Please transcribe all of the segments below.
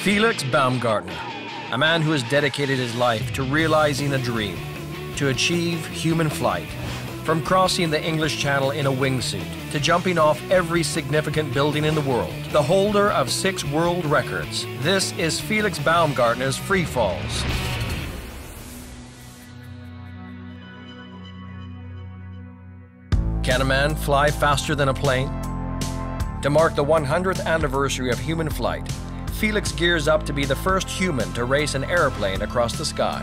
Felix Baumgartner, a man who has dedicated his life to realizing a dream, to achieve human flight. From crossing the English Channel in a wingsuit to jumping off every significant building in the world, the holder of 6 world records, this is Felix Baumgartner's Free Falls. Can a man fly faster than a plane? To mark the 100th anniversary of human flight, Felix gears up to be the first human to race an airplane across the sky.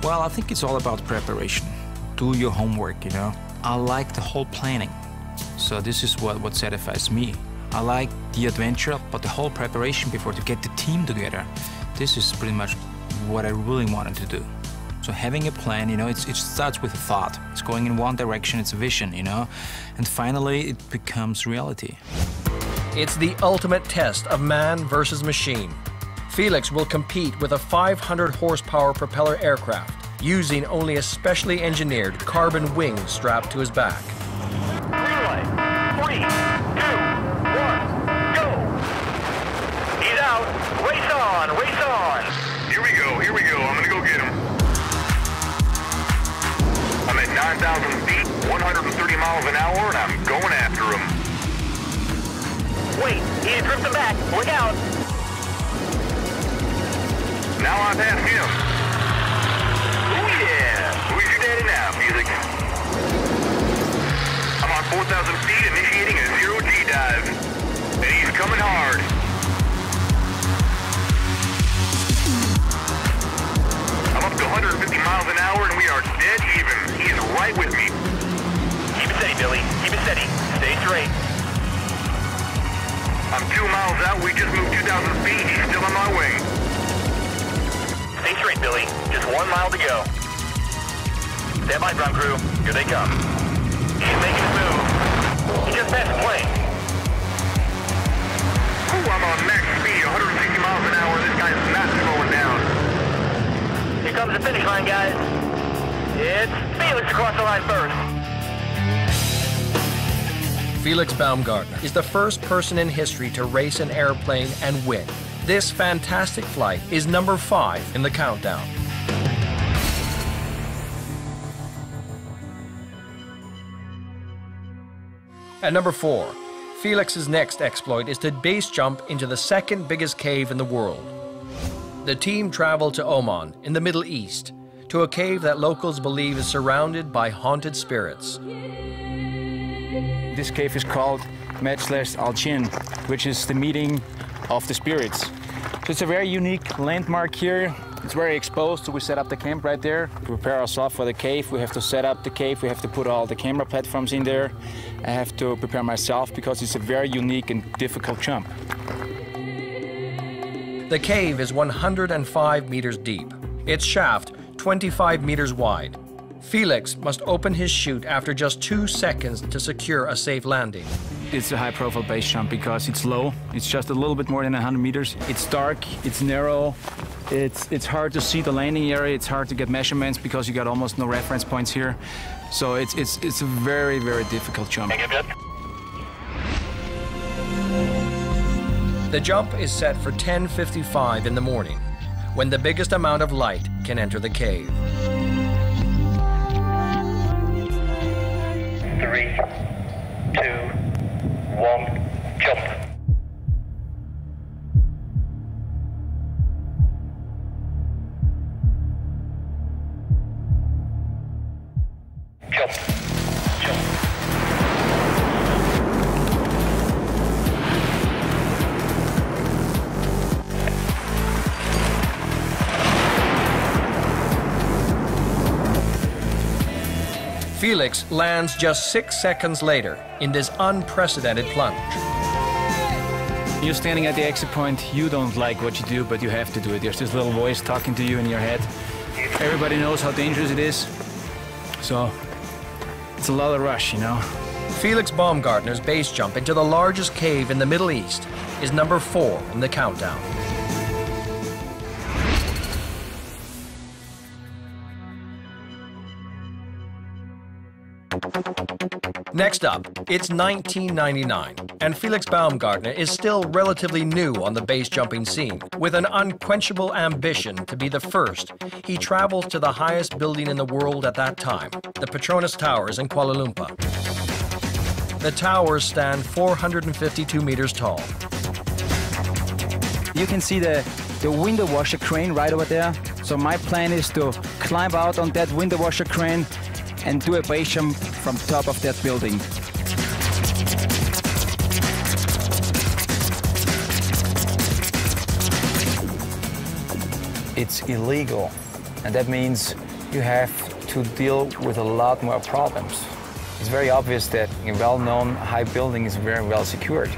Well, I think it's all about preparation. Do your homework, you know. I like the whole planning. So this is what satisfies me. I like the adventure, but the whole preparation before to get the team together. This is pretty much what I really wanted to do. So having a plan, you know, it starts with a thought. It's going in one direction, it's a vision, you know, and finally it becomes reality. It's the ultimate test of man versus machine. Felix will compete with a 500 horsepower propeller aircraft using only a specially engineered carbon wing strapped to his back. Green light. 3, 2, 1, go! He's out. Race on, race on. Here we go. I'm gonna go get him. I'm at 9,000 feet, 130 miles an hour, and I'm going after him. Wait, he's drifting back. Look out. Now I pass him. Oh yeah! Who's your daddy now, Felix? I'm on 4,000 feet, initiating a 0G dive. And he's coming hard. I'm up to 150 miles an hour, and we are dead even. He is right with me. Keep it steady, Billy. Keep it steady. Stay straight. I'm 2 miles out. We just moved 2,000 feet. He's still on my wing. Stay straight, Billy. Just 1 mile to go. Stand by, ground crew. Here they come. He's making a move. He just passed the plane. Ooh, I'm on max speed, 160 miles an hour. This guy's not slowing down. Here comes the finish line, guys. It's Felix across the line first. Felix Baumgartner is the first person in history to race an airplane and win. This fantastic flight is number 5 in the countdown. At number 4, Felix's next exploit is to base jump into the second biggest cave in the world. The team traveled to Oman in the Middle East, to a cave that locals believe is surrounded by haunted spirits. This cave is called Majlis Al-Jinn, which is the meeting of the spirits. So it's a very unique landmark here. It's very exposed, so we set up the camp right there to prepare ourselves for the cave. We have to set up the cave, we have to put all the camera platforms in there. I have to prepare myself because it's a very unique and difficult jump. The cave is 105 meters deep. Its shaft 25 meters wide. Felix must open his chute after just 2 seconds to secure a safe landing. It's a high-profile base jump because it's low. It's just a little bit more than 100 meters. It's dark, it's narrow, it's hard to see the landing area, it's hard to get measurements because you got almost no reference points here. So it's a very, very difficult jump. The jump is set for 10:55 in the morning, when the biggest amount of light can enter the cave. 3, 2, 1, jump. Jump. Jump. Felix lands just 6 seconds later in this unprecedented plunge. You're standing at the exit point, you don't like what you do, but you have to do it. There's this little voice talking to you in your head. Everybody knows how dangerous it is, so it's a lot of rush, you know. Felix Baumgartner's base jump into the largest cave in the Middle East is number 4 in the countdown. Next up, it's 1999, and Felix Baumgartner is still relatively new on the base jumping scene. With an unquenchable ambition to be the first, he travels to the highest building in the world at that time, the Petronas Towers in Kuala Lumpur. The towers stand 452 meters tall. You can see the window washer crane right over there. So my plan is to climb out on that window washer crane and do a base jump from top of that building. It's illegal, and that means you have to deal with a lot more problems. It's very obvious that a well-known high building is very well secured.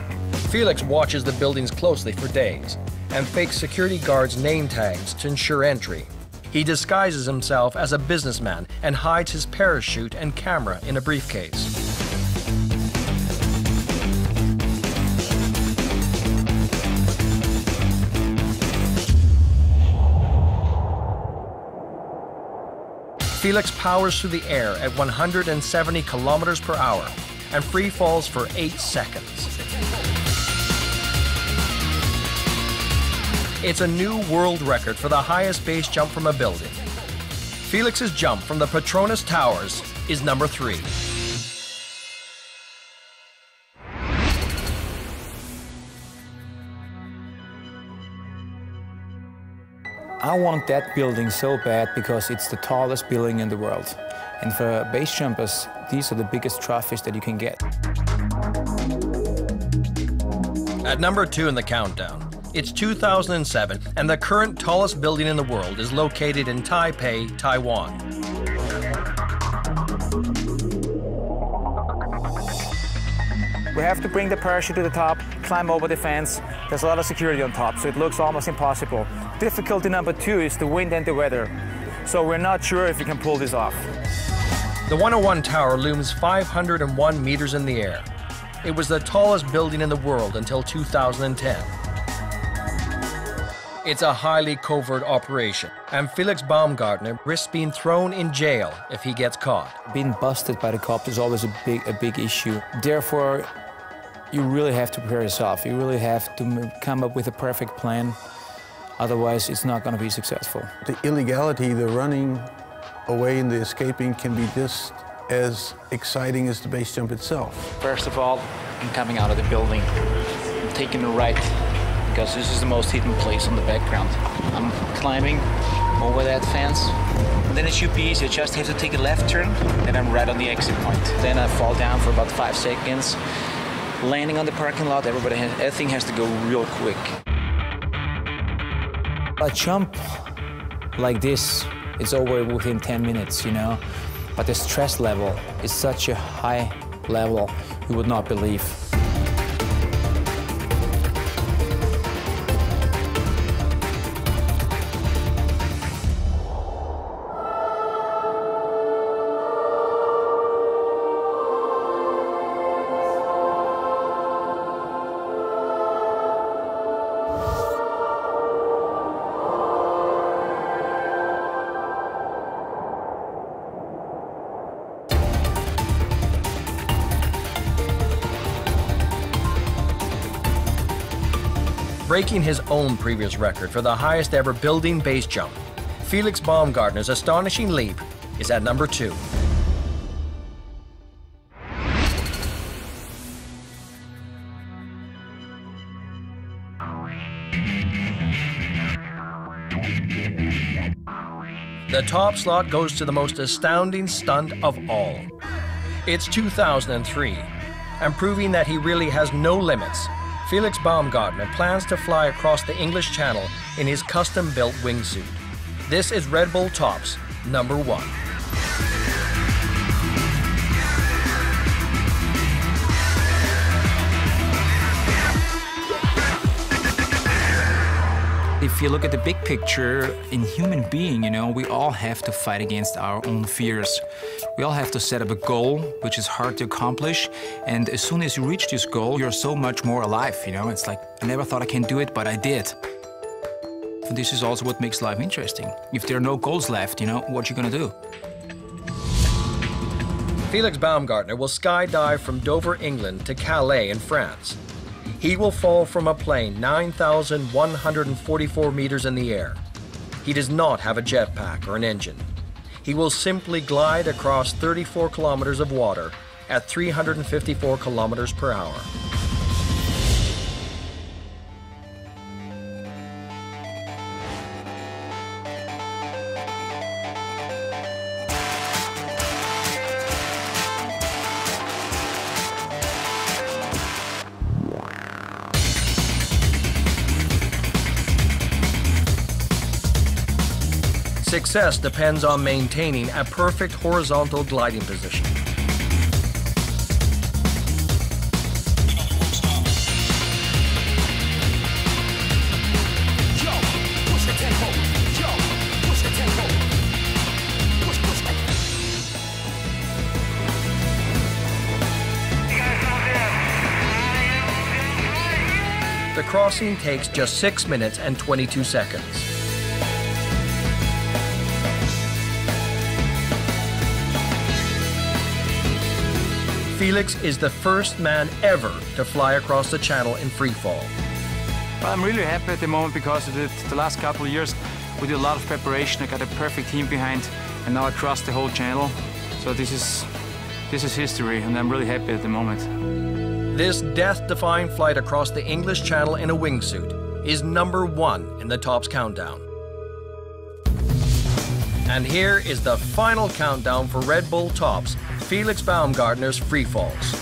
Felix watches the buildings closely for days and fakes security guards' name tags to ensure entry. He disguises himself as a businessman and hides his parachute and camera in a briefcase. Felix powers through the air at 170 kilometers per hour and free falls for 8 seconds. It's a new world record for the highest base jump from a building. Felix's jump from the Petronas Towers is number 3. I want that building so bad because it's the tallest building in the world. And for base jumpers, these are the biggest trophies that you can get. At number 2 in the countdown, it's 2007, and the current tallest building in the world is located in Taipei, Taiwan. We have to bring the parachute to the top, climb over the fence. There's a lot of security on top, so it looks almost impossible. Difficulty number 2 is the wind and the weather. So we're not sure if we can pull this off. The 101 Tower looms 501 meters in the air. It was the tallest building in the world until 2010. It's a highly covert operation, and Felix Baumgartner risks being thrown in jail if he gets caught. Being busted by the cops is always a big issue. Therefore, you really have to prepare yourself. You really have to come up with a perfect plan. Otherwise, it's not going to be successful. The illegality, the running away and the escaping can be just as exciting as the base jump itself. First of all, I'm coming out of the building. I'm taking a right, because this is the most hidden place on the background. I'm climbing over that fence. And then it should be easy. I just have to take a left turn, and I'm right on the exit point. Then I fall down for about 5 seconds. Landing on the parking lot, everything has to go real quick. A jump like this is over within 10 minutes, you know? But the stress level is such a high level, you would not believe. Breaking his own previous record for the highest ever building base jump, Felix Baumgartner's astonishing leap is at number 2. The top slot goes to the most astounding stunt of all. It's 2003, and proving that he really has no limits, Felix Baumgartner plans to fly across the English Channel in his custom-built wingsuit. This is Red Bull Top's number 1. If you look at the big picture, in human being, you know, we all have to fight against our own fears. We all have to set up a goal, which is hard to accomplish. And as soon as you reach this goal, you're so much more alive, you know? It's like, I never thought I can do it, but I did. And this is also what makes life interesting. If there are no goals left, you know, what you gonna do? Felix Baumgartner will skydive from Dover, England to Calais in France. He will fall from a plane 9,144 meters in the air. He does not have a jetpack or an engine. He will simply glide across 34 kilometers of water at 354 kilometers per hour. Success depends on maintaining a perfect horizontal gliding position. The crossing takes just 6 minutes and 22 seconds. Felix is the first man ever to fly across the channel in free fall. Well, I'm really happy at the moment because the last couple of years we did a lot of preparation. I got a perfect team behind, and now I crossed the whole channel. So this is history, and I'm really happy at the moment. This death-defying flight across the English Channel in a wingsuit is #1 in the Tops countdown. And here is the final countdown for Red Bull Tops, Felix Baumgartner's free falls.